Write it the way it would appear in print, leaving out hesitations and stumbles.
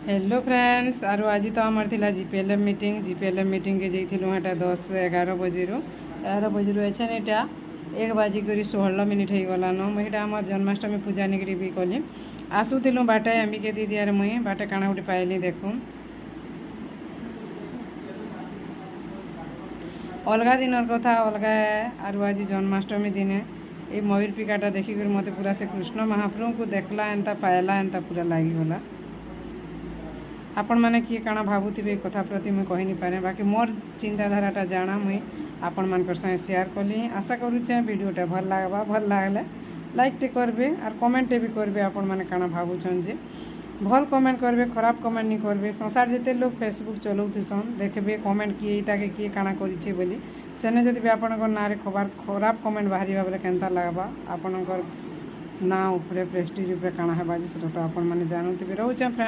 Hello friends आरो आज तो आमर थिला जीपीएलएम मीटिंग के जाइथिलु हेटा 10-11 बजे 11 बजे एछन एटा 1 बाजी करी 16 मिनिट हो गलान मुझे आम जन्माष्टमी पूजा निकरी भी कली आसुलु बाटे अंबिके दीदी आर मुई बाटे काଣା गोटे पाइली देखून अलगा दिन कथा अलगा आरु आज जन्माष्टमी दिने ये मयूर पिकाटा देखिक मत पूरा से कृष्ण महाप्रभु को देखला एंता पाइला एंता पूरा लगिगला आपण मैंने किए काଣା भावुवे कथा प्रति मुझे कही नहीं पारे बाकी मोर चिंताधाराटा जाना मुई आपण मान संगे शेयर कली आशा करुचे वीडियोटा भल लगले लाइक टे करबे और कमेंट भी करबे आपण मैंने काଣା भावुछन जे भल कमेंट करबे खराब कमेंट नहीं करबे संसार जिते लोग फेसबुक चलाउथसन देखबे कमेंट किए ताके किए काଣା करिछे बोली सेने जदि भी आपनकर नारे खराब कमेंट बाहरी बेले केनता लागबा आपनकर ना उपरे प्रेस्टीज उपरे काଣା हेबा जे सेटा तो आपण माने जानुथिबे रहउचे फ्रेंड।